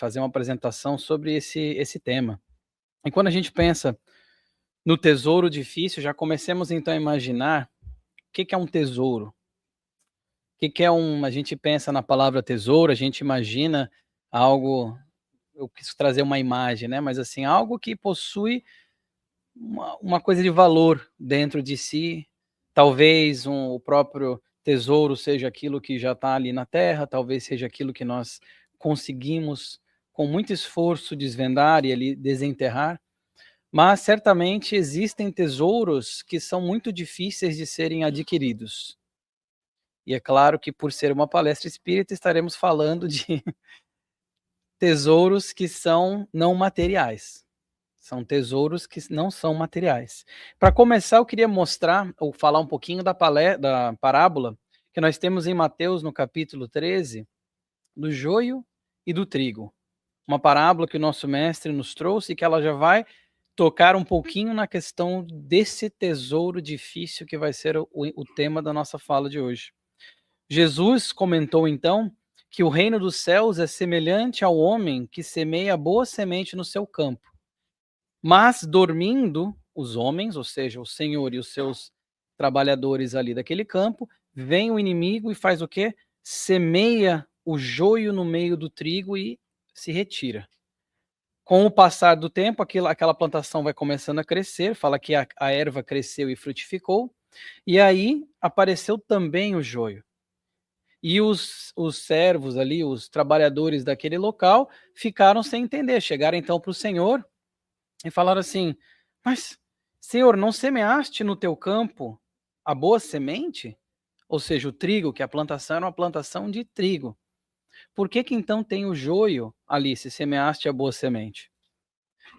fazer uma apresentação sobre esse tema. E quando a gente pensa no tesouro difícil, já comecemos então a imaginar o que é um tesouro. O que é a gente pensa na palavra tesouro, a gente imagina algo, eu quis trazer uma imagem, né? Mas assim, algo que possui uma coisa de valor dentro de si. Talvez o próprio tesouro seja aquilo que já está ali na terra, talvez seja aquilo que nós conseguimos com muito esforço desvendar e ali desenterrar. Mas certamente existem tesouros que são muito difíceis de serem adquiridos. E é claro que por ser uma palestra espírita estaremos falando de tesouros que são não materiais. São tesouros que não são materiais. Para começar, eu queria mostrar ou falar um pouquinho da parábola que nós temos em Mateus, no capítulo 13, do joio e do trigo. Uma parábola que o nosso mestre nos trouxe e que ela já vai tocar um pouquinho na questão desse tesouro difícil que vai ser o tema da nossa fala de hoje. Jesus comentou então que o reino dos céus é semelhante ao homem que semeia boa semente no seu campo. Mas dormindo os homens, ou seja, o Senhor e os seus trabalhadores ali daquele campo, vem o inimigo e faz o quê? Semeia o joio no meio do trigo e se retira. Com o passar do tempo, aquela plantação vai começando a crescer, fala que a erva cresceu e frutificou, e aí apareceu também o joio. E os servos ali, os trabalhadores daquele local, ficaram sem entender, chegaram então para o Senhor e falaram assim: mas, Senhor, não semeaste no teu campo a boa semente? Ou seja, o trigo, que a plantação era uma plantação de trigo. Por que então tem o joio ali, se semeaste a boa semente?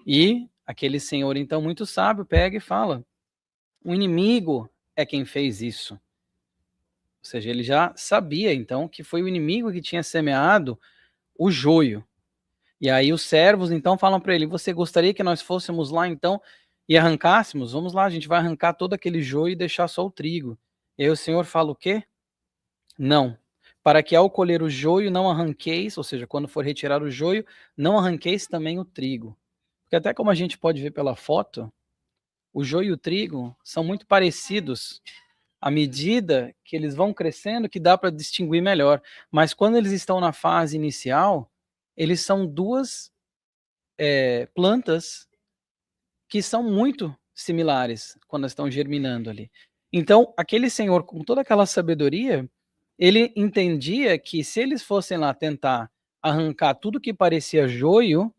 E aquele senhor, então, muito sábio, pega e fala: o inimigo é quem fez isso. Ou seja, ele já sabia, então, que foi o inimigo que tinha semeado o joio. E aí os servos, então, falam para ele: você gostaria que nós fôssemos lá, então, e arrancássemos? Vamos lá, a gente vai arrancar todo aquele joio e deixar só o trigo. E aí o Senhor fala o quê? Não. Para que ao colher o joio não arranqueis, ou seja, quando for retirar o joio, não arranqueis também o trigo. Porque até como a gente pode ver pela foto, o joio e o trigo são muito parecidos. À medida que eles vão crescendo, que dá para distinguir melhor. Mas quando eles estão na fase inicial, eles são duas plantas que são muito similares quando estão germinando ali. Então, aquele senhor, com toda aquela sabedoria, ele entendia que se eles fossem lá tentar arrancar tudo que parecia joio,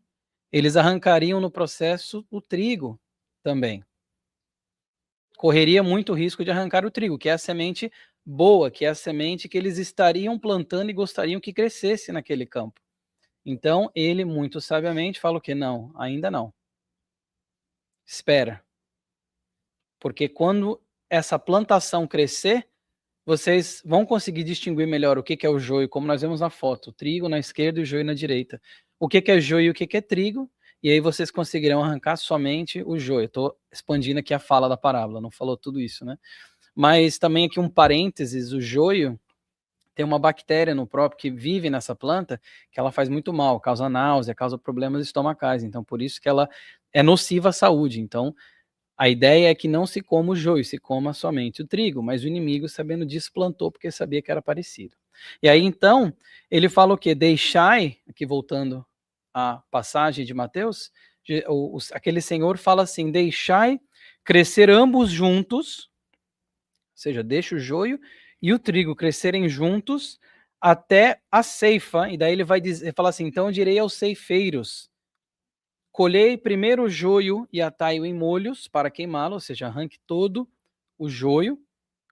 eles arrancariam no processo o trigo também. Correria muito risco de arrancar o trigo, que é a semente boa, que é a semente que eles estariam plantando e gostariam que crescesse naquele campo. Então, ele muito sabiamente fala o que? Não, ainda não. Espera. Porque quando essa plantação crescer, vocês vão conseguir distinguir melhor o que é o joio, como nós vemos na foto, o trigo na esquerda e o joio na direita. O que é joio e o que é trigo, e aí vocês conseguirão arrancar somente o joio. Estou expandindo aqui a fala da parábola, não falou tudo isso, né? Mas também aqui um parênteses, o joio tem uma bactéria no próprio que vive nessa planta, que ela faz muito mal, causa náusea, causa problemas estomacais, então por isso que ela é nociva à saúde. Então, a ideia é que não se coma o joio, se coma somente o trigo, mas o inimigo, sabendo disso, plantou porque sabia que era parecido. E aí, então, ele fala o quê? Deixai, aqui voltando à passagem de Mateus, aquele senhor fala assim: deixai crescer ambos juntos, ou seja, deixa o joio e o trigo crescerem juntos até a ceifa, e daí ele vai dizer, fala assim: então eu direi aos ceifeiros: colhei primeiro o joio e atai-o em molhos para queimá-lo, ou seja, arranque todo o joio,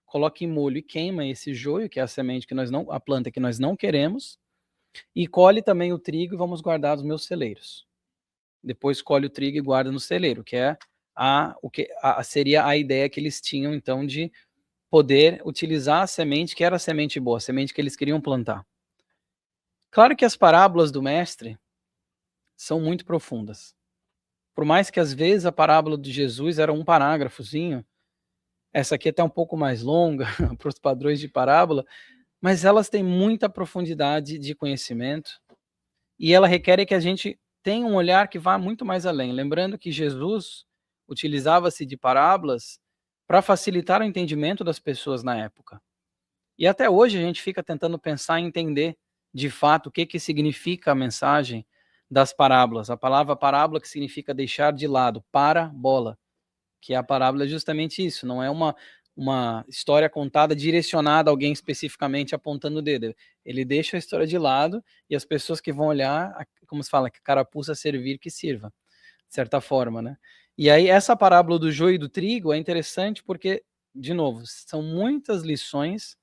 coloque em molho e queima esse joio, que é a semente que a planta que nós não queremos, e colhe também o trigo e vamos guardar nos meus celeiros. Depois colhe o trigo e guarda no celeiro, que é seria a ideia que eles tinham então de poder utilizar a semente que era a semente boa, a semente que eles queriam plantar. Claro que as parábolas do mestre são muito profundas. Por mais que às vezes a parábola de Jesus era um parágrafozinho, essa aqui é até um pouco mais longa para os padrões de parábola, mas elas têm muita profundidade de conhecimento e ela requer que a gente tenha um olhar que vá muito mais além. Lembrando que Jesus utilizava-se de parábolas para facilitar o entendimento das pessoas na época. E até hoje a gente fica tentando pensar e entender de fato o que significa a mensagem das parábolas. A palavra parábola que significa deixar de lado, parabola, que a parábola é justamente isso, não é uma história contada direcionada a alguém especificamente apontando o dedo. Ele deixa a história de lado e as pessoas que vão olhar, como se fala, que carapuça servir que sirva, de certa forma, né? E aí essa parábola do joio e do trigo é interessante porque, de novo, são muitas lições,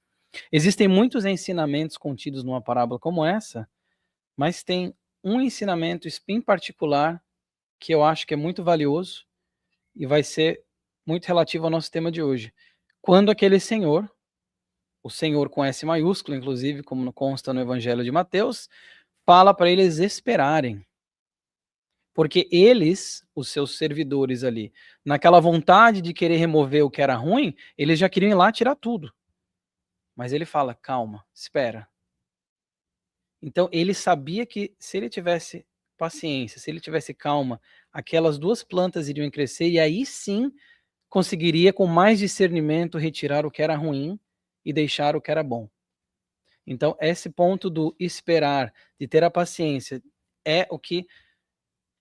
existem muitos ensinamentos contidos numa parábola como essa, mas tem um ensinamento em particular que eu acho que é muito valioso e vai ser muito relativo ao nosso tema de hoje. Quando aquele senhor, o Senhor com S maiúsculo, inclusive, como consta no Evangelho de Mateus, fala para eles esperarem. Porque eles, os seus servidores ali, naquela vontade de querer remover o que era ruim, eles já queriam ir lá tirar tudo. Mas ele fala: calma, espera. Então ele sabia que se ele tivesse paciência, se ele tivesse calma, aquelas duas plantas iriam crescer e aí sim conseguiria com mais discernimento retirar o que era ruim e deixar o que era bom. Então esse ponto do esperar, de ter a paciência, é o que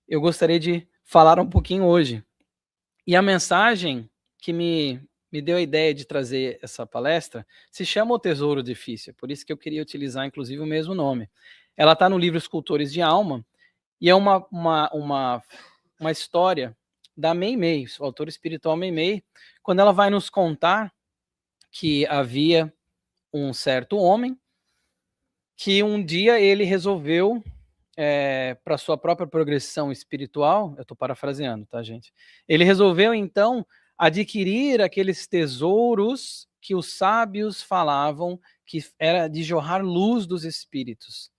eu gostaria de falar um pouquinho hoje. E a mensagem que me deu a ideia de trazer essa palestra se chama O Tesouro Difícil, por isso que eu queria utilizar inclusive o mesmo nome. Ela está no livro Escultores de Alma e é uma história da Mei Mei, o autor espiritual Mei Mei, quando ela vai nos contar que havia um certo homem que um dia ele resolveu, para sua própria progressão espiritual, eu estou parafraseando, tá, gente? Ele resolveu, então, adquirir aqueles tesouros que os sábios falavam que era de jorrar luz dos espíritos.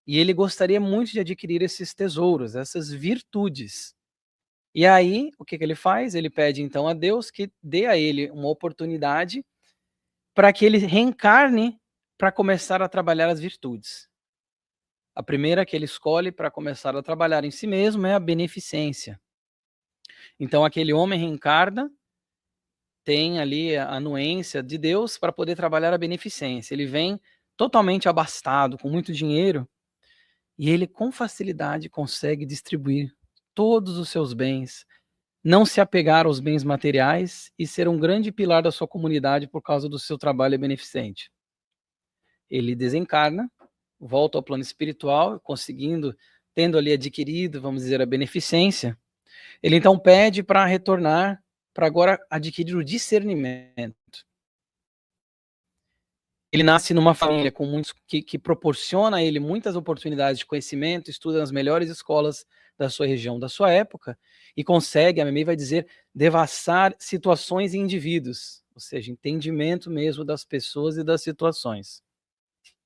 E ele gostaria muito de adquirir esses tesouros, essas virtudes. E aí, o que ele faz? Ele pede, então, a Deus que dê a ele uma oportunidade para que ele reencarne para começar a trabalhar as virtudes. A primeira que ele escolhe para começar a trabalhar em si mesmo é a beneficência. Então aquele homem reencarna, tem ali a anuência de Deus para poder trabalhar a beneficência. Ele vem totalmente abastado, com muito dinheiro, e ele com facilidade consegue distribuir todos os seus bens, não se apegar aos bens materiais e ser um grande pilar da sua comunidade por causa do seu trabalho beneficente. Ele desencarna, volta ao plano espiritual, tendo ali adquirido, vamos dizer, a beneficência, ele então pede para retornar, para agora adquirir o discernimento. Ele nasce numa família com muitos, que proporciona a ele muitas oportunidades de conhecimento, estuda nas melhores escolas da sua região, da sua época, e consegue, a Memei vai dizer, devassar situações e indivíduos, ou seja, entendimento mesmo das pessoas e das situações.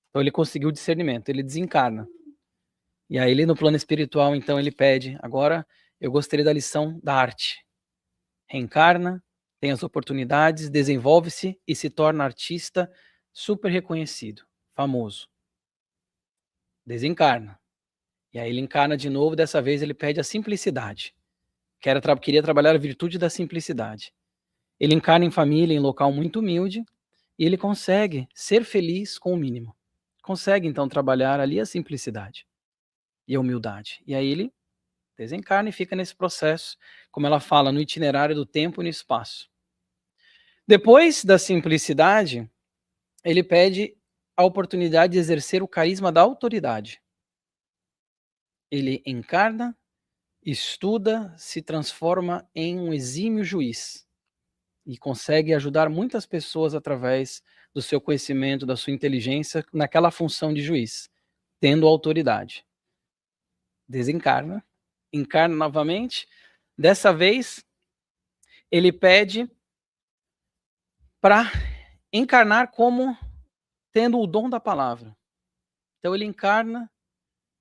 Então ele conseguiu discernimento, ele desencarna. E aí ele no plano espiritual, então ele pede, agora eu gostaria da lição da arte. Reencarna, tem as oportunidades, desenvolve-se e se torna artista super reconhecido, famoso. Desencarna. E aí ele encarna de novo, dessa vez ele pede a simplicidade. Queria trabalhar a virtude da simplicidade. Ele encarna em família, em local muito humilde, e ele consegue ser feliz com o mínimo. Consegue, então, trabalhar ali a simplicidade e a humildade. E aí ele desencarna e fica nesse processo, como ela fala, no itinerário do tempo e no espaço. Depois da simplicidade, ele pede a oportunidade de exercer o carisma da autoridade. Ele encarna, estuda, se transforma em um exímio juiz e consegue ajudar muitas pessoas através do seu conhecimento, da sua inteligência, naquela função de juiz, tendo autoridade. Desencarna, encarna novamente. Dessa vez, ele pede para encarnar como tendo o dom da palavra. Então ele encarna,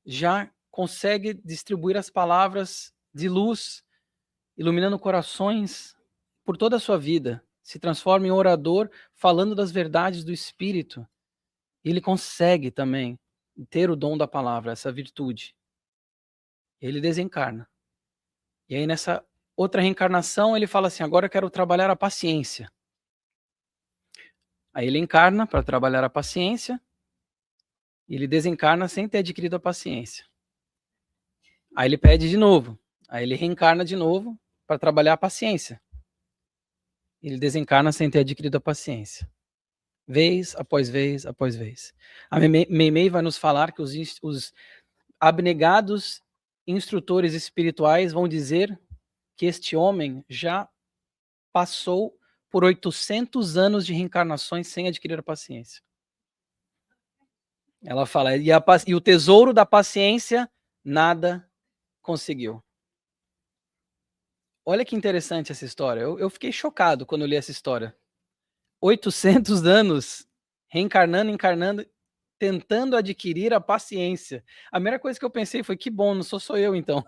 já consegue distribuir as palavras de luz, iluminando corações por toda a sua vida. Se transforma em orador, falando das verdades do Espírito. E ele consegue também ter o dom da palavra, essa virtude. Ele desencarna. E aí nessa outra reencarnação ele fala assim, agora eu quero trabalhar a paciência. Aí ele encarna para trabalhar a paciência, e ele desencarna sem ter adquirido a paciência. Aí ele pede de novo, aí ele reencarna de novo para trabalhar a paciência. Ele desencarna sem ter adquirido a paciência. Vez após vez após vez. A Meimei vai nos falar que os abnegados instrutores espirituais vão dizer que este homem já passou por 800 anos de reencarnações sem adquirir a paciência. Ela fala, e o tesouro da paciência nada conseguiu. Olha que interessante essa história. Eu fiquei chocado quando eu li essa história. 800 anos reencarnando, encarnando, tentando adquirir a paciência. A primeira coisa que eu pensei foi, que bom, não sou só eu então,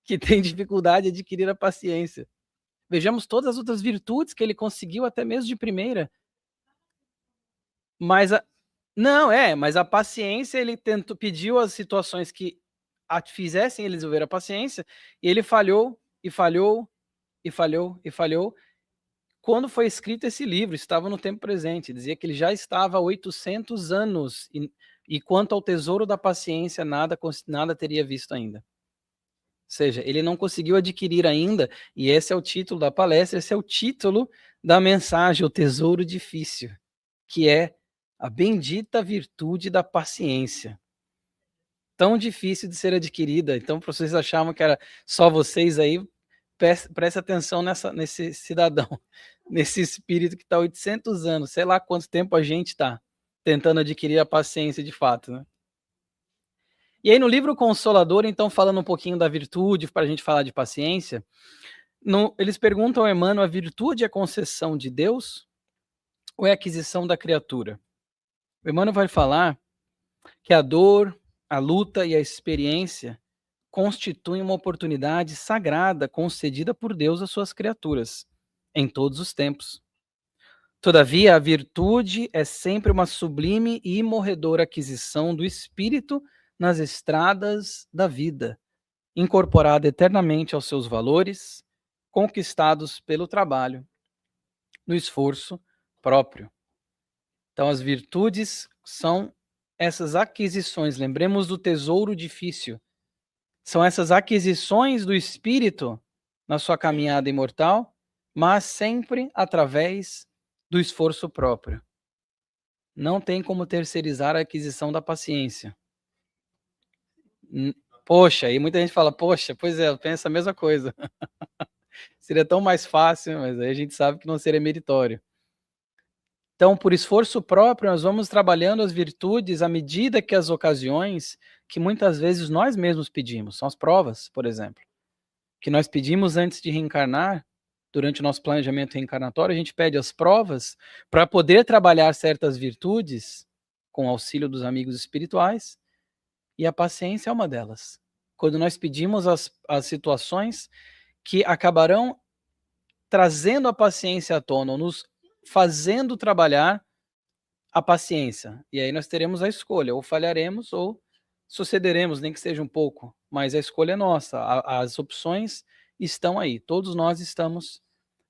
que tem dificuldade de adquirir a paciência. Vejamos todas as outras virtudes que ele conseguiu até mesmo de primeira. Mas mas a paciência, ele pediu as situações que fizessem ele desenvolver a paciência, e ele falhou, e falhou, e falhou, e falhou. Quando foi escrito esse livro, estava no tempo presente, dizia que ele já estava há 800 anos, e quanto ao tesouro da paciência, nada teria visto ainda. Ou seja, ele não conseguiu adquirir ainda, e esse é o título da palestra, esse é o título da mensagem, o tesouro difícil, que é a bendita virtude da paciência. Tão difícil de ser adquirida. Então, para vocês achavam que era só vocês aí, presta atenção nesse cidadão, nesse espírito que está 800 anos, sei lá quanto tempo a gente está tentando adquirir a paciência de fato, né? E aí no livro Consolador, então, falando um pouquinho da virtude, para a gente falar de paciência, eles perguntam ao Emmanuel, a virtude é concessão de Deus ou é aquisição da criatura? O Emmanuel vai falar que a dor, a luta e a experiência constituem uma oportunidade sagrada concedida por Deus às suas criaturas, em todos os tempos. Todavia, a virtude é sempre uma sublime e imorredora aquisição do espírito nas estradas da vida, incorporada eternamente aos seus valores, conquistados pelo trabalho, no esforço próprio. Então, as virtudes são essas aquisições, lembremos do tesouro difícil, são essas aquisições do espírito na sua caminhada imortal, mas sempre através do esforço próprio. Não tem como terceirizar a aquisição da paciência. Poxa, e muita gente fala, poxa, pois é, eu penso a mesma coisa. Seria tão mais fácil, mas aí a gente sabe que não seria meritório. Então, por esforço próprio, nós vamos trabalhando as virtudes à medida que as ocasiões, que muitas vezes nós mesmos pedimos, são as provas, por exemplo, que nós pedimos antes de reencarnar, durante o nosso planejamento reencarnatório, a gente pede as provas para poder trabalhar certas virtudes com o auxílio dos amigos espirituais, e a paciência é uma delas. Quando nós pedimos as situações que acabarão trazendo a paciência à tona, ou nos fazendo trabalhar a paciência. E aí nós teremos a escolha, ou falharemos ou sucederemos, nem que seja um pouco, mas a escolha é nossa, as opções estão aí, todos nós estamos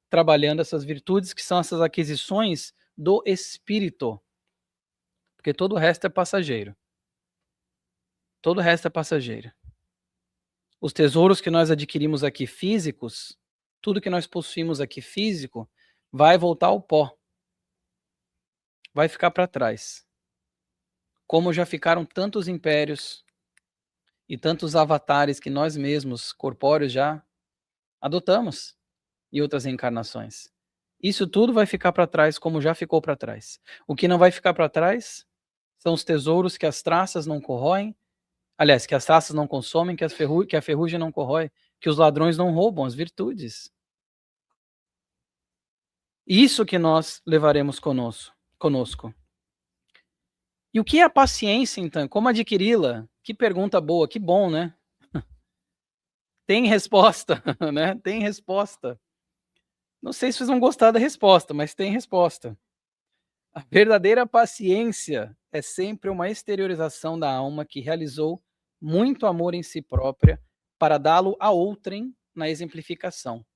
trabalhando essas virtudes, que são essas aquisições do espírito, porque todo o resto é passageiro. Todo o resto é passageiro. Os tesouros que nós adquirimos aqui físicos, tudo que nós possuímos aqui físico, vai voltar ao pó. Vai ficar para trás. Como já ficaram tantos impérios e tantos avatares que nós mesmos, corpóreos, já adotamos em outras reencarnações. Isso tudo vai ficar para trás como já ficou para trás. O que não vai ficar para trás são os tesouros que as traças não corroem, aliás, que as traças não consomem, que a ferrugem não corrói, que os ladrões não roubam, as virtudes. Isso que nós levaremos conosco. E o que é a paciência, então? Como adquiri-la? Que pergunta boa, que bom, né? Tem resposta, né? Tem resposta. Não sei se vocês vão gostar da resposta, mas tem resposta. A verdadeira paciência é sempre uma exteriorização da alma que realizou muito amor em si própria, para dá-lo a outrem na exemplificação.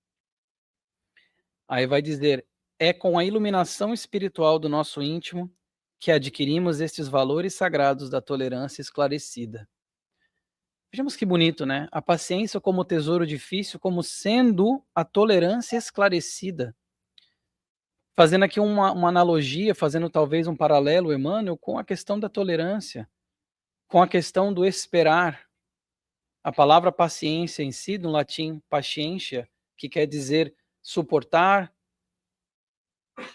Aí vai dizer, é com a iluminação espiritual do nosso íntimo que adquirimos estes valores sagrados da tolerância esclarecida. Vejamos que bonito, né? A paciência como tesouro difícil, como sendo a tolerância esclarecida. Fazendo aqui uma analogia, fazendo talvez um paralelo, Emmanuel, com a questão da tolerância, com a questão do esperar. A palavra paciência em si, no latim patientia, que quer dizer suportar,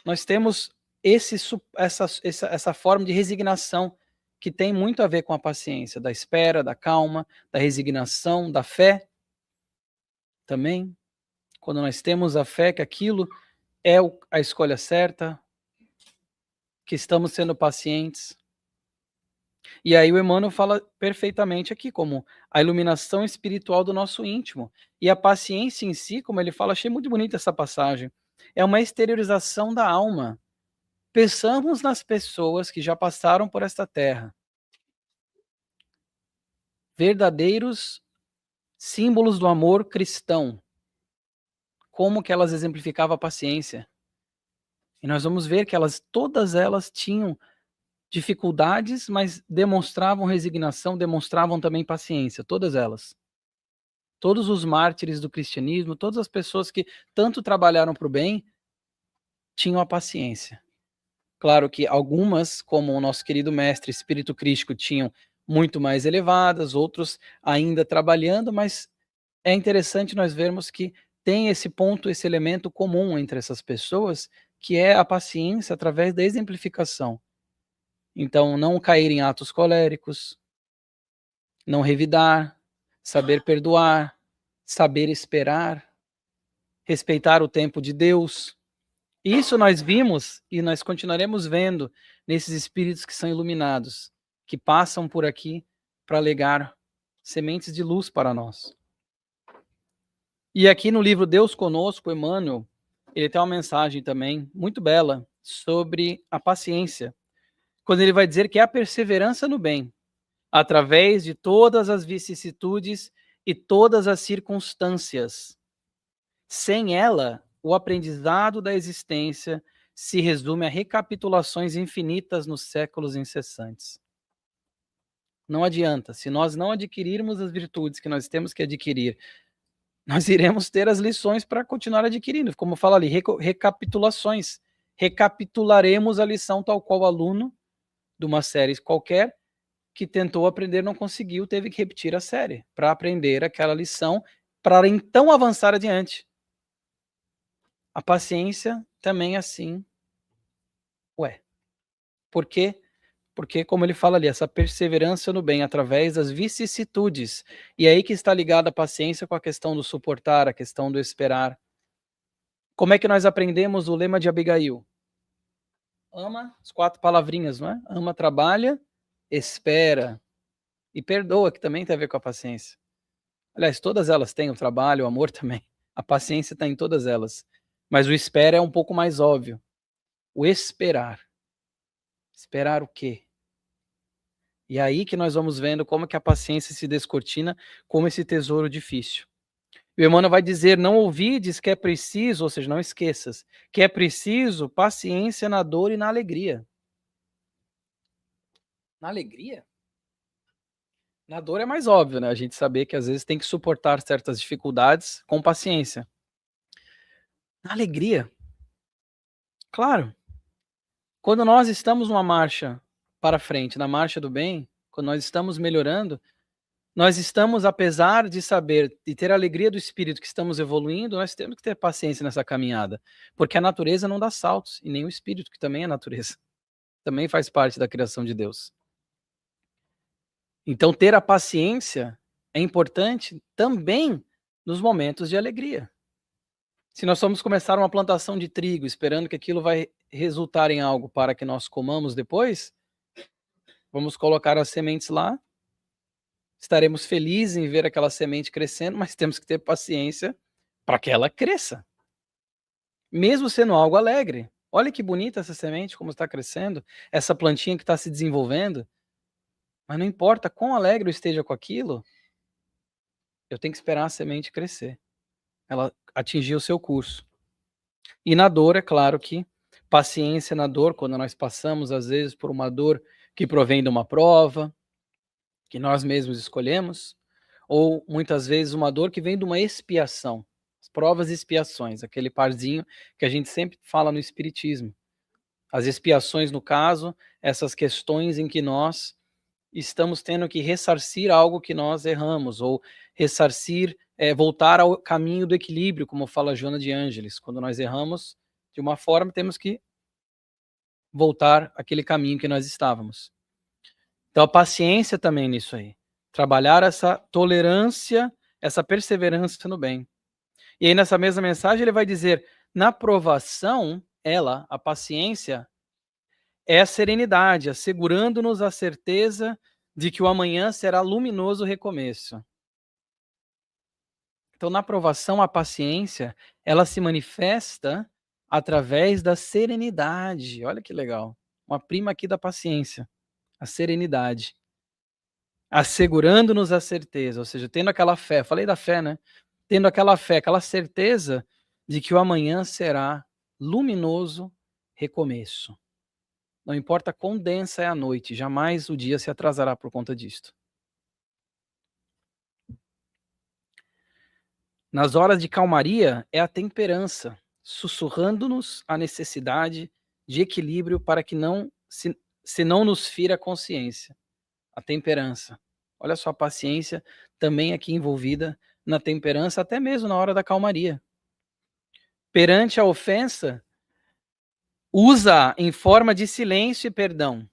nós temos essa forma de resignação que tem muito a ver com a paciência, da espera, da calma, da resignação, da fé também. Quando nós temos a fé que aquilo é a escolha certa, que estamos sendo pacientes. E aí o Emmanuel fala perfeitamente aqui, como a iluminação espiritual do nosso íntimo. E a paciência em si, como ele fala, achei muito bonita essa passagem, é uma exteriorização da alma. Pensamos nas pessoas que já passaram por esta terra. Verdadeiros símbolos do amor cristão. Como que elas exemplificavam a paciência. E nós vamos ver que todas elas tinham dificuldades, mas demonstravam resignação, demonstravam também paciência, todas elas. Todos os mártires do cristianismo, todas as pessoas que tanto trabalharam para o bem, tinham a paciência. Claro que algumas, como o nosso querido mestre espírito crístico, tinham muito mais elevadas, outros ainda trabalhando, mas é interessante nós vermos que tem esse ponto, esse elemento comum entre essas pessoas, que é a paciência através da exemplificação. Então, não cair em atos coléricos, não revidar, saber perdoar, saber esperar, respeitar o tempo de Deus. Isso nós vimos e nós continuaremos vendo nesses espíritos que são iluminados, que passam por aqui para legar sementes de luz para nós. E aqui no livro Deus Conosco, Emmanuel, ele tem uma mensagem também muito bela sobre a paciência, quando ele vai dizer que é a perseverança no bem, através de todas as vicissitudes e todas as circunstâncias. Sem ela, o aprendizado da existência se resume a recapitulações infinitas nos séculos incessantes. Não adianta, se nós não adquirirmos as virtudes que nós temos que adquirir, nós iremos ter as lições para continuar adquirindo. Como fala ali, recapitulações. Recapitularemos a lição tal qual o aluno de uma série qualquer que tentou aprender, não conseguiu, teve que repetir a série para aprender aquela lição, para então avançar adiante. A paciência também é assim. Ué, por quê? Porque, como ele fala ali, essa perseverança no bem através das vicissitudes. E é aí que está ligada a paciência com a questão do suportar, a questão do esperar. Como é que nós aprendemos o lema de Abigail? Ama, as 4 palavrinhas, não é? Ama, trabalha, espera e perdoa, que também tem a ver com a paciência. Aliás, todas elas têm o trabalho, o amor também. A paciência está em todas elas. Mas o espera é um pouco mais óbvio. O esperar. Esperar o quê? E é aí que nós vamos vendo como que a paciência se descortina como esse tesouro difícil. O Emmanuel vai dizer, não ouvides que é preciso, ou seja, não esqueças, que é preciso paciência na dor e na alegria. Na alegria? Na dor é mais óbvio, né? A gente saber que às vezes tem que suportar certas dificuldades com paciência. Na alegria? Claro. Quando nós estamos numa marcha para frente, na marcha do bem, quando nós estamos melhorando, nós estamos, apesar de saber e ter a alegria do espírito que estamos evoluindo, nós temos que ter paciência nessa caminhada, porque a natureza não dá saltos, e nem o espírito, que também é natureza, também faz parte da criação de Deus. Então, ter a paciência é importante também nos momentos de alegria. Se nós formos começar uma plantação de trigo, esperando que aquilo vai resultar em algo para que nós comamos depois, vamos colocar as sementes lá, estaremos felizes em ver aquela semente crescendo, mas temos que ter paciência para que ela cresça. Mesmo sendo algo alegre. Olha que bonita essa semente, como está crescendo, essa plantinha que está se desenvolvendo. Mas não importa quão alegre eu esteja com aquilo, eu tenho que esperar a semente crescer, ela atingir o seu curso. E na dor, é claro que paciência na dor, quando nós passamos, às vezes, por uma dor que provém de uma prova, que nós mesmos escolhemos, ou muitas vezes uma dor que vem de uma expiação. As provas e expiações, aquele parzinho que a gente sempre fala no espiritismo. As expiações, no caso, essas questões em que nós estamos tendo que ressarcir algo que nós erramos, ou ressarcir, voltar ao caminho do equilíbrio, como fala Joana de Ângeles. Quando nós erramos de uma forma, temos que voltar àquele caminho que nós estávamos. Então, a paciência também nisso aí. Trabalhar essa tolerância, essa perseverança no bem. E aí, nessa mesma mensagem, ele vai dizer, na provação, ela, a paciência, é a serenidade, assegurando-nos a certeza de que o amanhã será luminoso recomeço. Então, na provação, a paciência, ela se manifesta através da serenidade. Olha que legal. Uma prima aqui da paciência, a serenidade. Assegurando-nos a certeza, ou seja, tendo aquela fé, falei da fé, né? Tendo aquela fé, aquela certeza de que o amanhã será luminoso recomeço. Não importa quão densa é a noite, jamais o dia se atrasará por conta disto. Nas horas de calmaria é a temperança, sussurrando-nos a necessidade de equilíbrio para que se não nos fira a consciência. A temperança. Olha só a paciência também aqui envolvida na temperança, até mesmo na hora da calmaria. Perante a ofensa, usa em forma de silêncio e perdão,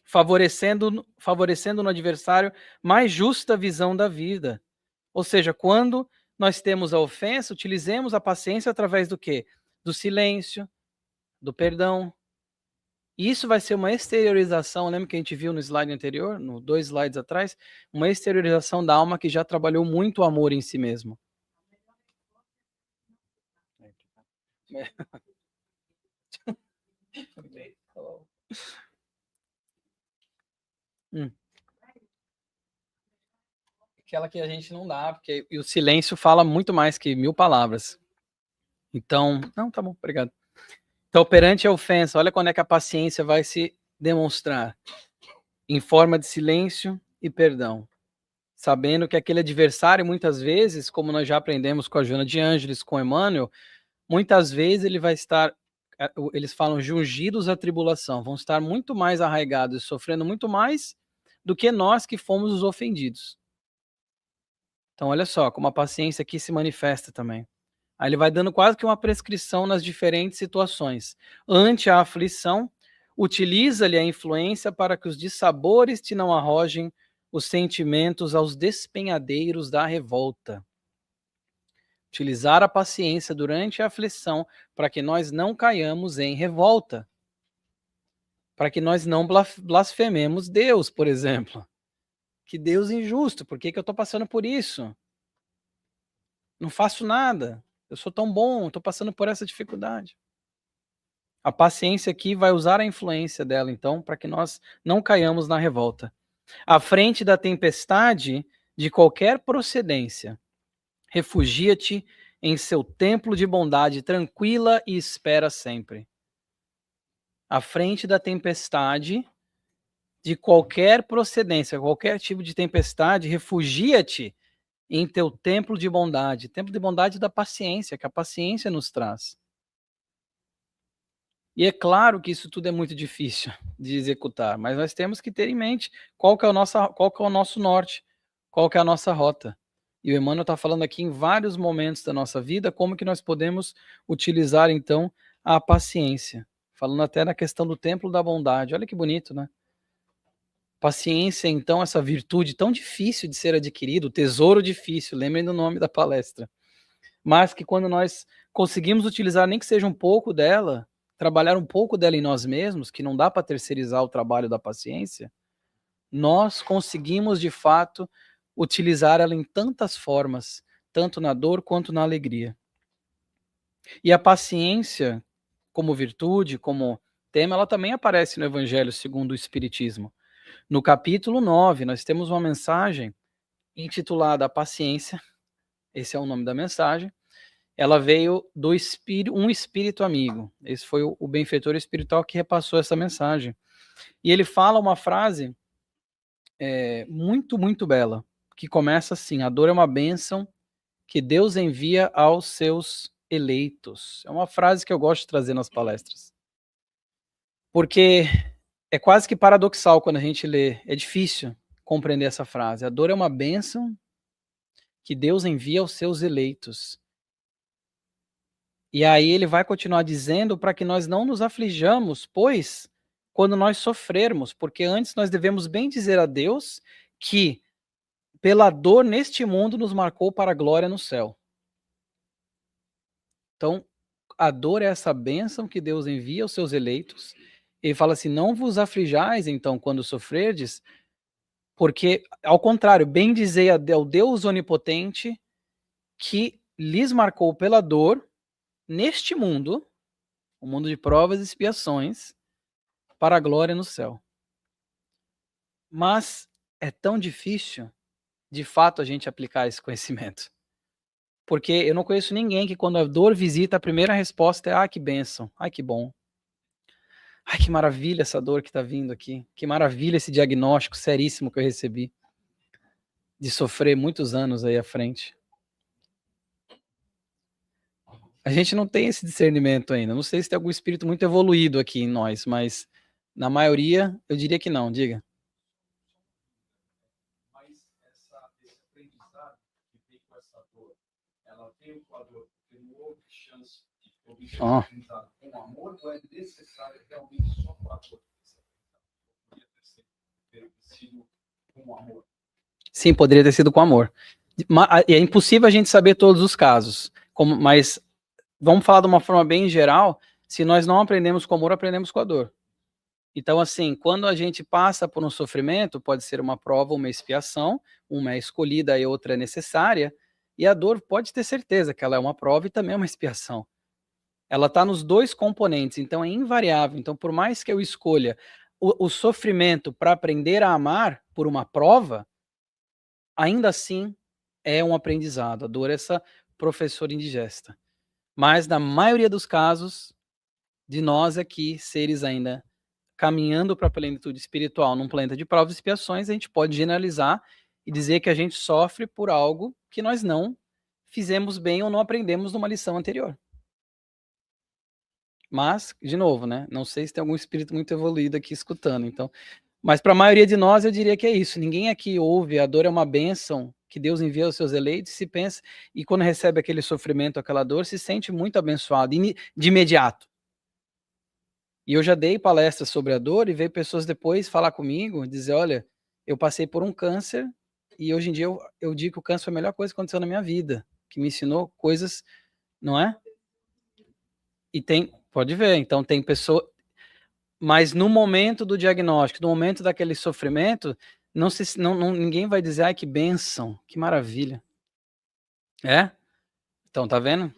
favorecendo no adversário mais justa visão da vida. Ou seja, quando nós temos a ofensa, utilizemos a paciência através do quê? Do silêncio, do perdão. E isso vai ser uma exteriorização, lembra que a gente viu no slide anterior, 2 slides atrás, uma exteriorização da alma que já trabalhou muito o amor em si mesmo. Aquela que a gente não dá, porque e o silêncio fala muito mais que 1000 palavras. Então, não, tá bom, obrigado. Então, perante a ofensa, olha quando é que a paciência vai se demonstrar. Em forma de silêncio e perdão. Sabendo que aquele adversário, muitas vezes, como nós já aprendemos com a Joana de Ângeles, com Emmanuel, muitas vezes ele vai estar, eles falam, jungidos à tribulação, vão estar muito mais arraigados, sofrendo muito mais do que nós que fomos os ofendidos. Então, olha só, como a paciência aqui se manifesta também. Aí ele vai dando quase que uma prescrição nas diferentes situações. Ante a aflição, utiliza-lhe a influência para que os dissabores te não arrojem os sentimentos aos despenhadeiros da revolta. Utilizar a paciência durante a aflição para que nós não caiamos em revolta. Para que nós não blasfememos Deus, por exemplo. Que Deus é injusto, por que eu estou passando por isso? Não faço nada, eu sou tão bom, estou passando por essa dificuldade. A paciência aqui vai usar a influência dela, então, para que nós não caiamos na revolta. À frente da tempestade de qualquer procedência, refugia-te em seu templo de bondade tranquila e espera sempre. À frente da tempestade de qualquer procedência, qualquer tipo de tempestade, refugia-te em teu templo de bondade da paciência, que a paciência nos traz. E é claro que isso tudo é muito difícil de executar, mas nós temos que ter em mente qual que é o nosso norte, qual que é a nossa rota. E o Emmanuel está falando aqui em vários momentos da nossa vida como que nós podemos utilizar, então, a paciência. Falando até na questão do templo da bondade. Olha que bonito, né? Paciência, então, essa virtude tão difícil de ser adquirida, o tesouro difícil, lembrem do nome da palestra. Mas que quando nós conseguimos utilizar nem que seja um pouco dela, trabalhar um pouco dela em nós mesmos, que não dá para terceirizar o trabalho da paciência, nós conseguimos, de fato, utilizar ela em tantas formas, tanto na dor quanto na alegria. E a paciência, como virtude, como tema, ela também aparece no Evangelho segundo o Espiritismo. No capítulo 9, nós temos uma mensagem intitulada A Paciência. Esse é o nome da mensagem. Ela veio do um espírito amigo. Esse foi o benfeitor espiritual que repassou essa mensagem. E ele fala uma frase muito, muito bela, que começa assim: a dor é uma bênção que Deus envia aos seus eleitos. É uma frase que eu gosto de trazer nas palestras. Porque é quase que paradoxal quando a gente lê. É difícil compreender essa frase. A dor é uma bênção que Deus envia aos seus eleitos. E aí ele vai continuar dizendo para que nós não nos aflijamos, pois quando nós sofrermos, porque antes nós devemos bem dizer a Deus que pela dor neste mundo nos marcou para a glória no céu. Então, a dor é essa bênção que Deus envia aos seus eleitos. Ele fala assim: não vos aflijais, então, quando sofrerdes, porque, ao contrário, bem dizer ao Deus onipotente que lhes marcou pela dor neste mundo, o mundo de provas e expiações, para a glória no céu. Mas é tão difícil, de fato, a gente aplicar esse conhecimento. Porque eu não conheço ninguém que, quando a dor visita, a primeira resposta é: ah, que bênção, ai, que bom. Ai, que maravilha essa dor que está vindo aqui. Que maravilha esse diagnóstico seríssimo que eu recebi. De sofrer muitos anos aí à frente. A gente não tem esse discernimento ainda. Não sei se tem algum espírito muito evoluído aqui em nós, mas na maioria eu diria que não. Diga. Mas esse aprendizado que vem com essa dor, ela veio com a dor porque não houve chance de obter aprendizado com amor, ou é necessário realmente só com a dor? Poderia ter sido com amor. Sim, poderia ter sido com amor. É impossível a gente saber todos os casos, mas vamos falar de uma forma bem geral. Se nós não aprendemos com amor, aprendemos com a dor. Então, assim, quando a gente passa por um sofrimento, pode ser uma prova, uma expiação, uma é escolhida e outra é necessária, e a dor pode ter certeza que ela é uma prova e também é uma expiação. Ela está nos dois componentes, então é invariável. Então, por mais que eu escolha o sofrimento para aprender a amar por uma prova, ainda assim é um aprendizado. A dor é essa professora indigesta. Mas, na maioria dos casos, de nós aqui, seres ainda caminhando para a plenitude espiritual num planeta de provas e expiações, a gente pode generalizar e dizer que a gente sofre por algo que nós não fizemos bem ou não aprendemos numa lição anterior. Mas, de novo, né? Não sei se tem algum espírito muito evoluído aqui escutando, então. Mas para a maioria de nós, eu diria que é isso. Ninguém aqui ouve a dor é uma bênção que Deus envia aos seus eleitos, se pensa, e quando recebe aquele sofrimento, aquela dor, se sente muito abençoado de imediato. E eu já dei palestras sobre a dor e veio pessoas depois falar comigo, dizer: olha, eu passei por um câncer e hoje em dia eu digo que o câncer foi a melhor coisa que aconteceu na minha vida, que me ensinou coisas, não é? E pode ver, então tem pessoa, mas no momento do diagnóstico, no momento daquele sofrimento, ninguém vai dizer: ai, que bênção, que maravilha. É? Então, tá vendo?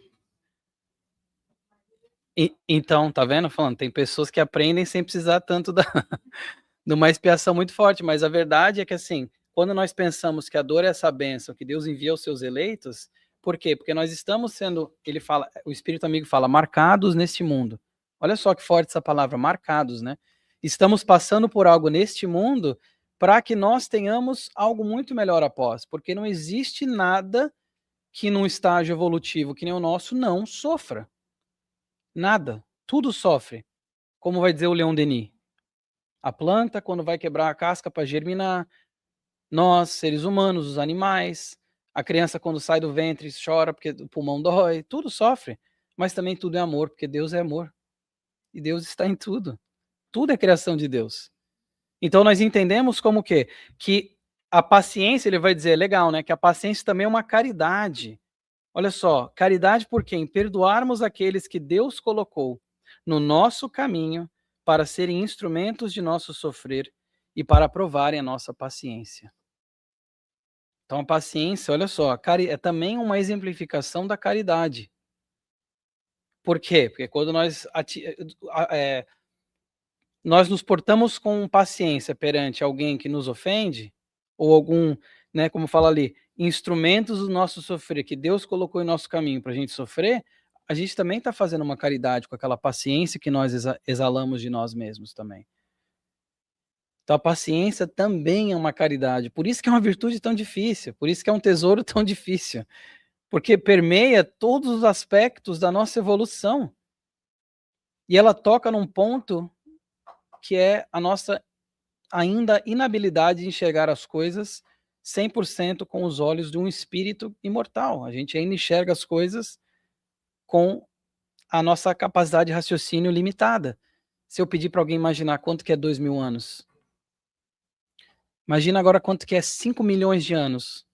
Então, tá vendo? Falando, tem pessoas que aprendem sem precisar tanto de uma expiação muito forte, mas a verdade é que, assim, quando nós pensamos que a dor é essa bênção que Deus envia aos seus eleitos, por quê? Porque nós estamos sendo, ele fala, o Espírito Amigo fala, marcados neste mundo. Olha só que forte essa palavra, marcados, né? Estamos passando por algo neste mundo para que nós tenhamos algo muito melhor após, porque não existe nada que num estágio evolutivo que nem o nosso não sofra. Nada. Tudo sofre. Como vai dizer o Leon Denis. A planta, quando vai quebrar a casca para germinar, nós, seres humanos, os animais, a criança, quando sai do ventre, chora porque o pulmão dói, tudo sofre. Mas também tudo é amor, porque Deus é amor. E Deus está em tudo. Tudo é criação de Deus. Então nós entendemos como que a paciência, ele vai dizer, legal, né? Que a paciência também é uma caridade. Olha só, caridade por quê? Em perdoarmos aqueles que Deus colocou no nosso caminho para serem instrumentos de nosso sofrer e para provarem a nossa paciência. Então a paciência, olha só, é também uma exemplificação da caridade. Por quê? Porque quando nós nós nos portamos com paciência perante alguém que nos ofende, ou algum, né, como fala ali, instrumentos do nosso sofrer, que Deus colocou em nosso caminho para a gente sofrer, a gente também está fazendo uma caridade com aquela paciência que nós exalamos de nós mesmos também. Então a paciência também é uma caridade, por isso que é uma virtude tão difícil, por isso que é um tesouro tão difícil, porque permeia todos os aspectos da nossa evolução. E ela toca num ponto que é a nossa ainda inabilidade de enxergar as coisas 100% com os olhos de um espírito imortal. A gente ainda enxerga as coisas com a nossa capacidade de raciocínio limitada. Se eu pedir para alguém imaginar quanto que é 2.000 anos, imagina agora quanto que é 5 milhões de anos.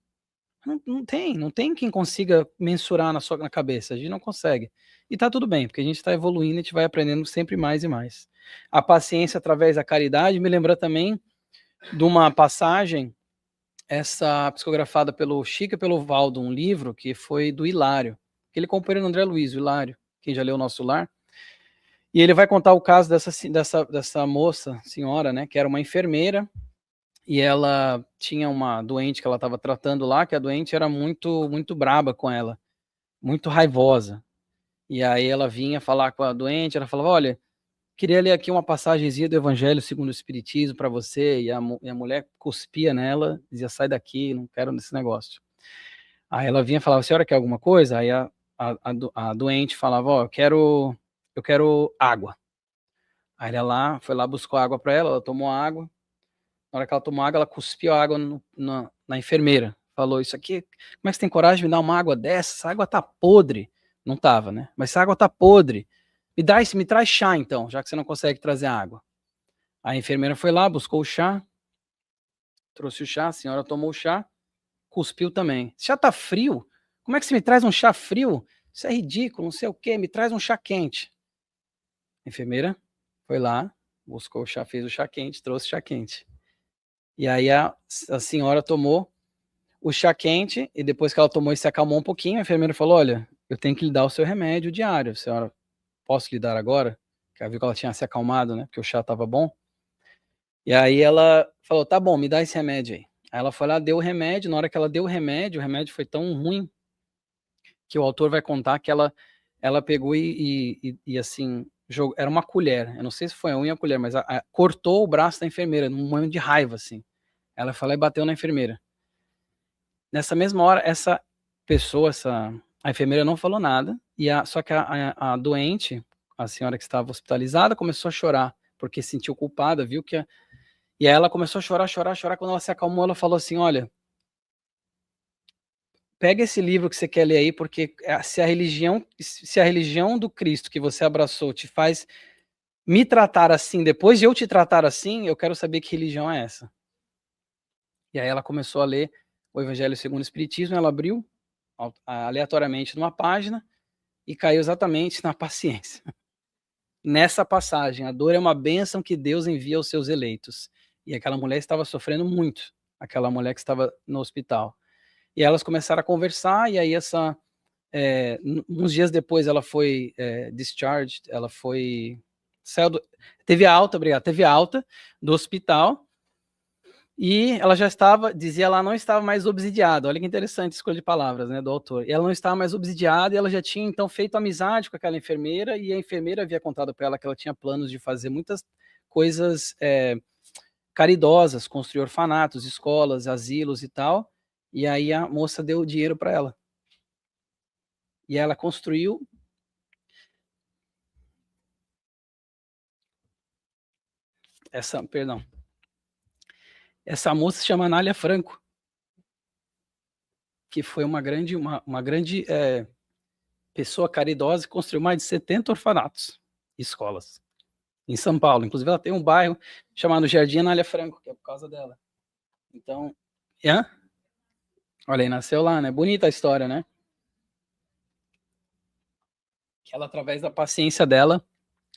Não tem quem consiga mensurar na cabeça, a gente não consegue. E tá tudo bem, porque a gente está evoluindo, a gente vai aprendendo sempre mais e mais. A paciência através da caridade me lembra também de uma passagem, essa psicografada pelo Chico e pelo Valdo, um livro que foi do Hilário, aquele companheiro do André Luiz, o Hilário, quem já leu o Nosso Lar. E ele vai contar o caso dessa moça, senhora, né, que era uma enfermeira, e ela tinha uma doente que ela estava tratando lá, que a doente era muito, muito braba com ela, muito raivosa. E aí ela vinha falar com a doente, ela falava, olha, queria ler aqui uma passagenzinha do Evangelho segundo o Espiritismo para você, e a mulher cuspia nela, dizia, sai daqui, não quero nesse negócio. Aí ela vinha e falava, a senhora quer alguma coisa? Aí a doente falava, ó, eu quero água. Aí ela lá, foi lá, buscou água para ela tomou água. Na hora que ela tomou água, ela cuspiu a água na enfermeira. Falou, isso aqui, como é que você tem coragem de me dar uma água dessa? Essa água tá podre. Não tava, né? Mas essa água tá podre. Me traz chá, então, já que você não consegue trazer água. A enfermeira foi lá, buscou o chá, trouxe o chá, a senhora tomou o chá, cuspiu também. Esse chá tá frio? Como é que você me traz um chá frio? Isso é ridículo, não sei o quê, me traz um chá quente. A enfermeira foi lá, buscou o chá, fez o chá quente, trouxe o chá quente. E aí a senhora tomou o chá quente, e depois que ela tomou e se acalmou um pouquinho, a enfermeira falou, olha, eu tenho que lhe dar o seu remédio diário, senhora, posso lhe dar agora? Que ela viu que ela tinha se acalmado, né, porque o chá estava bom. E aí ela falou, tá bom, me dá esse remédio aí. Aí ela foi lá, deu o remédio, na hora que ela deu o remédio foi tão ruim, que o autor vai contar que ela pegou e assim, era uma colher, eu não sei se foi a unha ou a colher, mas cortou o braço da enfermeira, num momento de raiva, assim. Ela foi lá e bateu na enfermeira. Nessa mesma hora, essa pessoa, a enfermeira não falou nada, só que a doente, a senhora que estava hospitalizada, começou a chorar, porque se sentiu culpada, viu que... E aí ela começou a chorar, quando ela se acalmou, ela falou assim, olha, pega esse livro que você quer ler aí, porque se a religião do Cristo que você abraçou te faz me tratar assim, depois de eu te tratar assim, eu quero saber que religião é essa. E aí ela começou a ler o Evangelho segundo o Espiritismo, ela abriu aleatoriamente numa página e caiu exatamente na paciência. Nessa passagem, a dor é uma bênção que Deus envia aos seus eleitos. E aquela mulher estava sofrendo muito, aquela mulher que estava no hospital. E elas começaram a conversar, e aí uns dias depois ela foi discharged, ela foi... teve alta do hospital, e ela já estava, dizia lá, não estava mais obsidiada. Olha que interessante a escolha de palavras, né, do autor. E ela não estava mais obsidiada, e ela já tinha, então, feito amizade com aquela enfermeira, e a enfermeira havia contado para ela que ela tinha planos de fazer muitas coisas caridosas, construir orfanatos, escolas, asilos e tal, e aí a moça deu dinheiro para ela. E ela construiu... Essa moça se chama Anália Franco, que foi uma grande pessoa caridosa e construiu mais de 70 orfanatos e escolas em São Paulo. Inclusive, ela tem um bairro chamado Jardim Anália Franco, que é por causa dela. Então, olha aí, nasceu lá, né? Bonita a história, né? Que ela, através da paciência dela,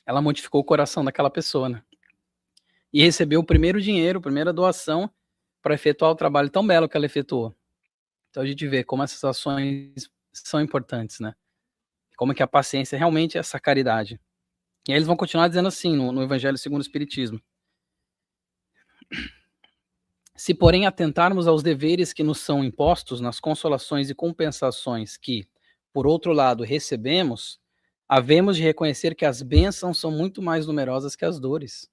ela modificou o coração daquela pessoa, né? E recebeu o primeiro dinheiro, a primeira doação para efetuar o trabalho tão belo que ela efetuou. Então a gente vê como essas ações são importantes, né? Como que a paciência realmente é essa caridade. E aí eles vão continuar dizendo assim no Evangelho segundo o Espiritismo. Se, porém, atentarmos aos deveres que nos são impostos, nas consolações e compensações que, por outro lado, recebemos, havemos de reconhecer que as bênçãos são muito mais numerosas que as dores.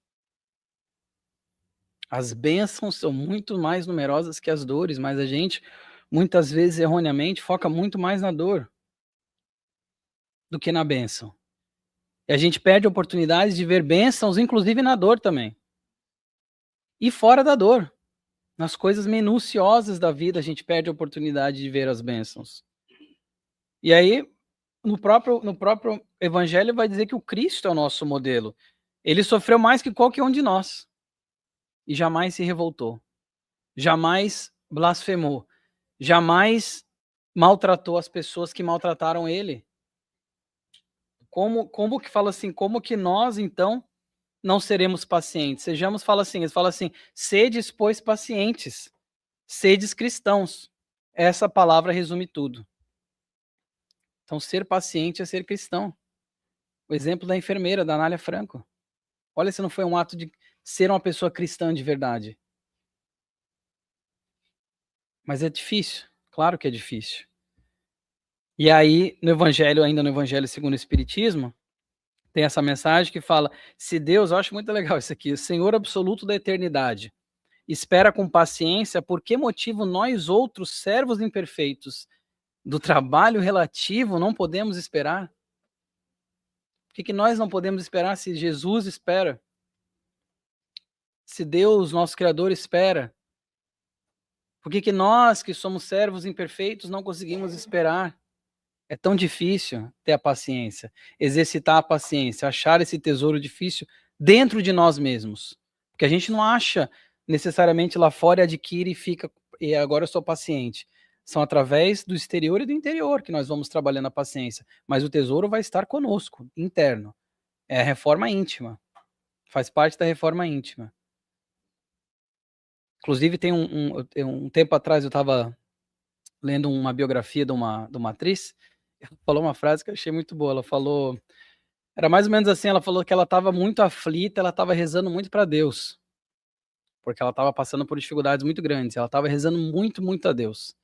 As bênçãos são muito mais numerosas que as dores, mas a gente, muitas vezes, erroneamente, foca muito mais na dor do que na bênção. E a gente perde oportunidades de ver bênçãos, inclusive na dor também. E fora da dor. Nas coisas minuciosas da vida, a gente perde a oportunidade de ver as bênçãos. E aí, no próprio Evangelho, vai dizer que o Cristo é o nosso modelo. Ele sofreu mais que qualquer um de nós. E jamais se revoltou. Jamais blasfemou. Jamais maltratou as pessoas que maltrataram ele. Como que fala assim? Como que nós, então, não seremos pacientes? Eles falam assim, sedes, pois, pacientes. Sedes cristãos. Essa palavra resume tudo. Então, ser paciente é ser cristão. O exemplo da enfermeira, da Anália Franco. Olha se não foi um ato de ser uma pessoa cristã de verdade. Mas é difícil. Claro que é difícil. E aí, no Evangelho segundo o Espiritismo, tem essa mensagem que fala, se Deus, eu acho muito legal isso aqui, o Senhor absoluto da eternidade, espera com paciência, por que motivo nós outros, servos imperfeitos, do trabalho relativo, não podemos esperar? Por que nós não podemos esperar se Jesus espera? Se Deus, nosso Criador, espera? Por que nós, que somos servos imperfeitos, não conseguimos esperar? É tão difícil ter a paciência, exercitar a paciência, achar esse tesouro difícil dentro de nós mesmos. Porque a gente não acha necessariamente lá fora e adquire e fica, e agora eu sou paciente. São através do exterior e do interior que nós vamos trabalhando a paciência. Mas o tesouro vai estar conosco, interno. É a reforma íntima. Faz parte da reforma íntima. Inclusive, tem um tempo atrás eu estava lendo uma biografia de uma atriz. Ela falou uma frase que eu achei muito boa. Ela falou, era mais ou menos assim, ela falou que ela estava muito aflita, ela estava rezando muito para Deus, porque ela estava passando por dificuldades muito grandes, ela estava rezando muito, muito a Deus.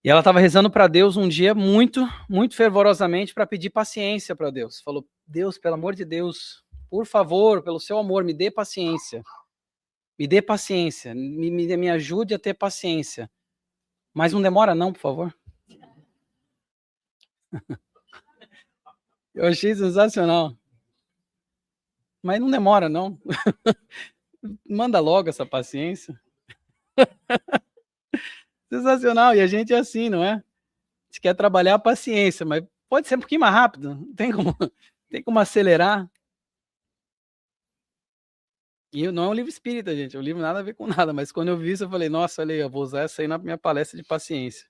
E ela estava rezando para Deus um dia muito, muito fervorosamente para pedir paciência para Deus. Falou, Deus, pelo amor de Deus, por favor, pelo seu amor, me dê paciência. Me dê paciência, me ajude a ter paciência. Mas não demora não, por favor. Eu achei sensacional. Mas não demora, não. Manda logo essa paciência. Sensacional. E a gente é assim, não é? A gente quer trabalhar a paciência, mas pode ser um pouquinho mais rápido. Não tem como acelerar. E não é um livro espírita, gente. É um livro nada a ver com nada. Mas quando eu vi isso, eu falei, nossa, olha aí, eu vou usar essa aí na minha palestra de paciência.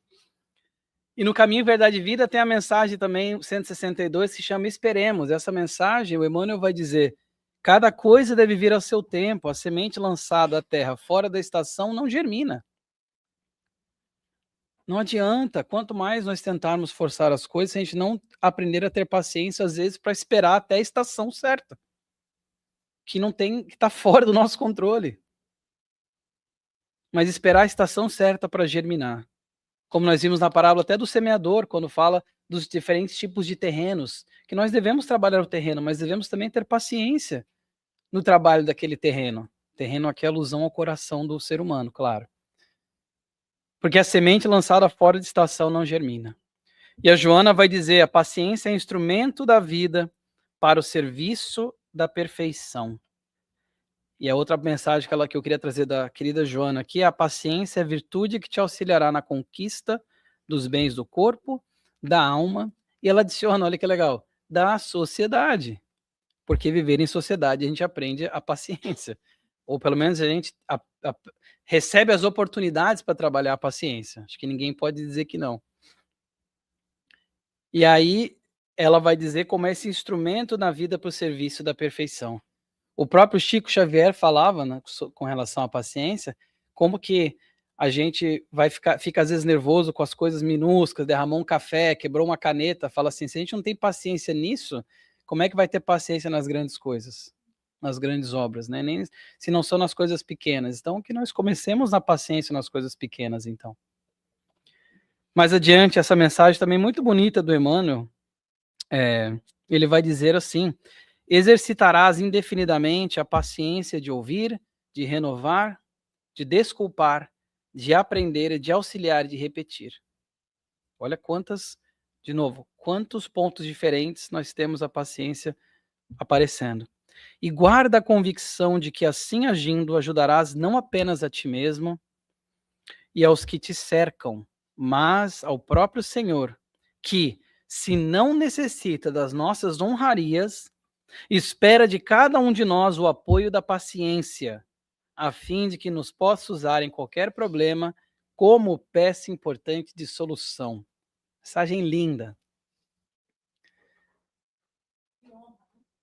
E no Caminho, Verdade e Vida tem a mensagem também, 162, que se chama Esperemos. Essa mensagem, o Emmanuel vai dizer, cada coisa deve vir ao seu tempo, a semente lançada à terra fora da estação não germina. Não adianta, quanto mais nós tentarmos forçar as coisas, se a gente não aprender a ter paciência, às vezes, para esperar até a estação certa. Que está fora do nosso controle. Mas esperar a estação certa para germinar. Como nós vimos na parábola até do semeador, quando fala dos diferentes tipos de terrenos, que nós devemos trabalhar o terreno, mas devemos também ter paciência no trabalho daquele terreno. Terreno aqui é alusão ao coração do ser humano, claro. Porque a semente lançada fora de estação não germina. E a Joana vai dizer, a paciência é instrumento da vida para o serviço da perfeição. E a outra mensagem que eu queria trazer da querida Joana aqui é a paciência é a virtude que te auxiliará na conquista dos bens do corpo, da alma, e ela adiciona, olha que legal, da sociedade. Porque viver em sociedade a gente aprende a paciência. Ou pelo menos a gente recebe as oportunidades para trabalhar a paciência. Acho que ninguém pode dizer que não. E aí ela vai dizer como é esse instrumento na vida para o serviço da perfeição. O próprio Chico Xavier falava, né, com relação à paciência, como que a gente fica às vezes nervoso com as coisas minúsculas, derramou um café, quebrou uma caneta, fala assim, se a gente não tem paciência nisso, como é que vai ter paciência nas grandes coisas, nas grandes obras, né? Nem se não são nas coisas pequenas. Então, que nós comecemos na paciência nas coisas pequenas, então. Mais adiante, essa mensagem também muito bonita do Emmanuel, ele vai dizer assim: exercitarás indefinidamente a paciência de ouvir, de renovar, de desculpar, de aprender, de auxiliar e de repetir. Olha de novo, quantos pontos diferentes nós temos a paciência aparecendo. E guarda a convicção de que assim agindo ajudarás não apenas a ti mesmo e aos que te cercam, mas ao próprio Senhor, que, se não necessita das nossas honrarias, espera de cada um de nós o apoio da paciência, a fim de que nos possa usar em qualquer problema como peça importante de solução. Mensagem linda.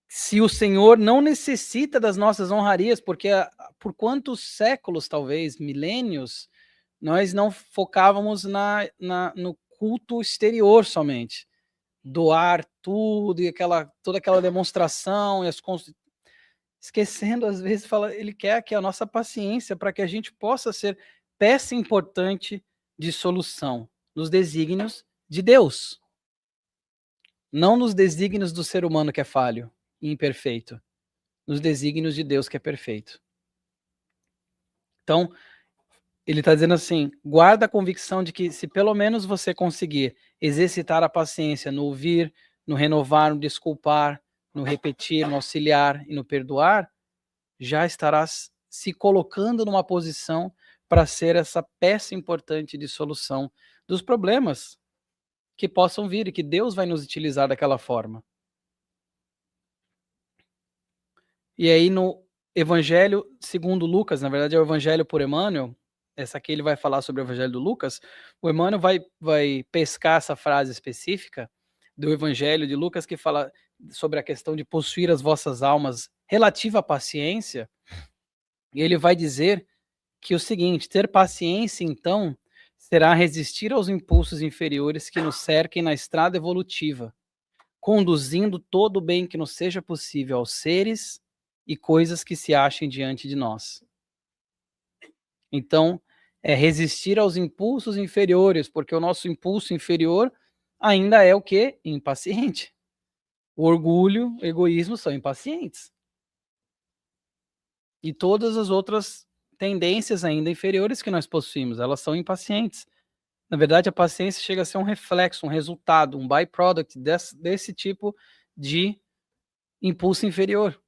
Se o Senhor não necessita das nossas honrarias, porque por quantos séculos, talvez, milênios, nós não focávamos no culto exterior somente. Doar tudo e toda aquela demonstração, e esquecendo, às vezes, ele quer que a nossa paciência para que a gente possa ser peça importante de solução nos desígnios de Deus. Não nos desígnios do ser humano que é falho e imperfeito, nos desígnios de Deus que é perfeito. Então, ele está dizendo assim: guarda a convicção de que se pelo menos você conseguir exercitar a paciência no ouvir, no renovar, no desculpar, no repetir, no auxiliar e no perdoar, já estarás se colocando numa posição para ser essa peça importante de solução dos problemas que possam vir e que Deus vai nos utilizar daquela forma. E aí no Evangelho segundo Lucas, na verdade é o Evangelho por Emmanuel, essa aqui ele vai falar sobre o Evangelho do Lucas, o Emmanuel vai pescar essa frase específica do Evangelho de Lucas que fala sobre a questão de possuir as vossas almas relativa à paciência, e ele vai dizer que o seguinte: ter paciência, então, será resistir aos impulsos inferiores que nos cerquem na estrada evolutiva, conduzindo todo o bem que nos seja possível aos seres e coisas que se achem diante de nós. Então, é resistir aos impulsos inferiores, porque o nosso impulso inferior ainda é o quê? Impaciente. O orgulho, o egoísmo são impacientes. E todas as outras tendências ainda inferiores que nós possuímos, elas são impacientes. Na verdade, a paciência chega a ser um reflexo, um resultado, um byproduct desse tipo de impulso inferior.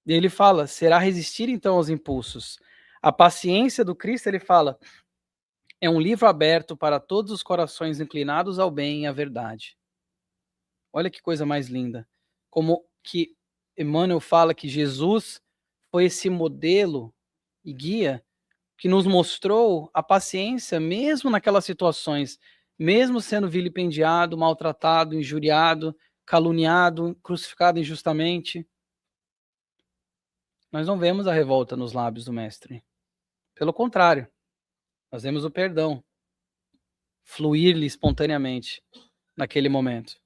E ele fala, será resistir então aos impulsos. A paciência do Cristo, ele fala, é um livro aberto para todos os corações inclinados ao bem e à verdade. Olha que coisa mais linda. Como que Emmanuel fala que Jesus foi esse modelo e guia que nos mostrou a paciência, mesmo naquelas situações, mesmo sendo vilipendiado, maltratado, injuriado, caluniado, crucificado injustamente. Nós não vemos a revolta nos lábios do Mestre. Pelo contrário, nós vemos o perdão fluir-lhe espontaneamente naquele momento.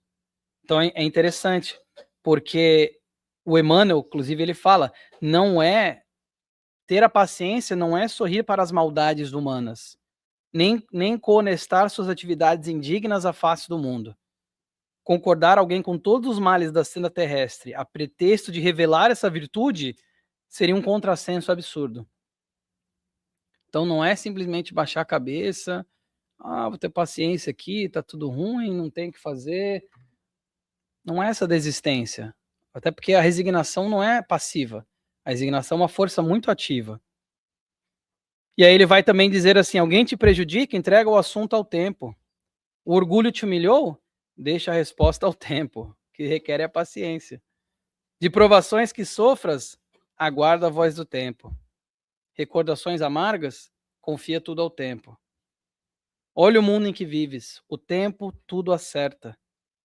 Então é interessante, porque o Emmanuel, inclusive, ele fala, ter a paciência não é sorrir para as maldades humanas, nem conestar suas atividades indignas à face do mundo. Concordar alguém com todos os males da cena terrestre a pretexto de revelar essa virtude seria um contrassenso absurdo. Então não é simplesmente baixar a cabeça, vou ter paciência aqui, tá tudo ruim, não tem o que fazer. Não é essa desistência. Até porque a resignação não é passiva. A resignação é uma força muito ativa. E aí ele vai também dizer assim: alguém te prejudica, entrega o assunto ao tempo. O orgulho te humilhou? Deixa a resposta ao tempo, que requer a paciência. De provações que sofras, aguarda a voz do tempo. Recordações amargas, confia tudo ao tempo. Olha o mundo em que vives, o tempo tudo acerta.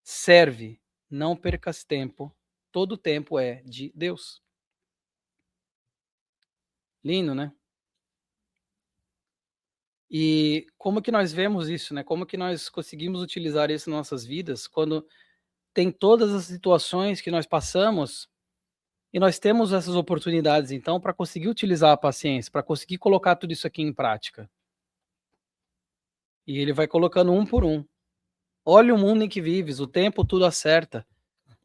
Serve, não percas tempo, todo o tempo é de Deus. Lindo, né? E como que nós vemos isso, né? Como que nós conseguimos utilizar isso em nossas vidas quando tem todas as situações que nós passamos e nós temos essas oportunidades, então, para conseguir utilizar a paciência, para conseguir colocar tudo isso aqui em prática. E ele vai colocando um por um. Olha o mundo em que vives, o tempo tudo acerta.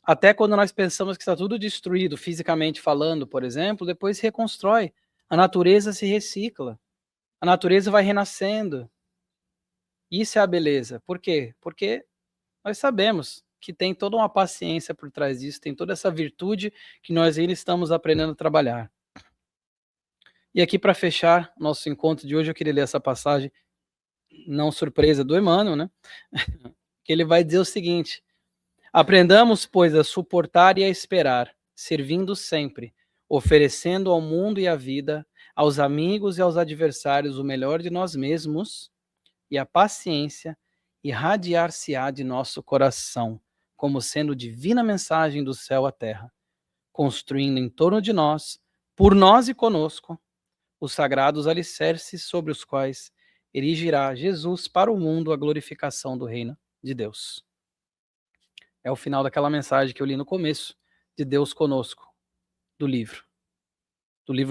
Até quando nós pensamos que está tudo destruído, fisicamente falando, por exemplo, depois se reconstrói. A natureza se recicla. A natureza vai renascendo. Isso é a beleza. Por quê? Porque nós sabemos que tem toda uma paciência por trás disso, tem toda essa virtude que nós ainda estamos aprendendo a trabalhar. E aqui, para fechar nosso encontro de hoje, eu queria ler essa passagem, não surpresa, do Emmanuel, né? Que ele vai dizer o seguinte: aprendamos, pois, a suportar e a esperar, servindo sempre, oferecendo ao mundo e à vida, aos amigos e aos adversários o melhor de nós mesmos, e a paciência irradiar-se-á de nosso coração, como sendo divina mensagem do céu à terra, construindo em torno de nós, por nós e conosco, os sagrados alicerces sobre os quais erigirá Jesus para o mundo a glorificação do reino de Deus. É o final daquela mensagem que eu li no começo, de Deus conosco, do livro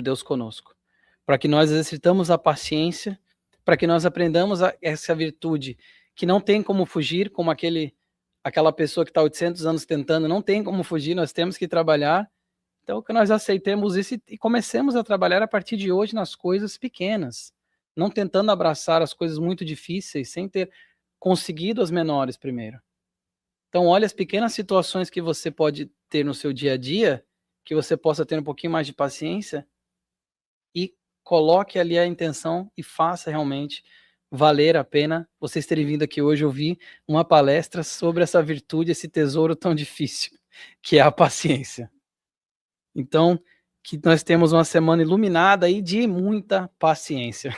Deus conosco. Para que nós exercitamos a paciência, para que nós aprendamos essa virtude que não tem como fugir, como aquela pessoa que está 800 anos tentando, não tem como fugir, nós temos que trabalhar. Então, que nós aceitemos isso e comecemos a trabalhar a partir de hoje nas coisas pequenas, não tentando abraçar as coisas muito difíceis, sem ter conseguido as menores primeiro. Então, olha as pequenas situações que você pode ter no seu dia a dia, que você possa ter um pouquinho mais de paciência e coloque ali a intenção e faça realmente valer a pena vocês terem vindo aqui hoje ouvir uma palestra sobre essa virtude, esse tesouro tão difícil, que é a paciência. Então, que nós temos uma semana iluminada e de muita paciência.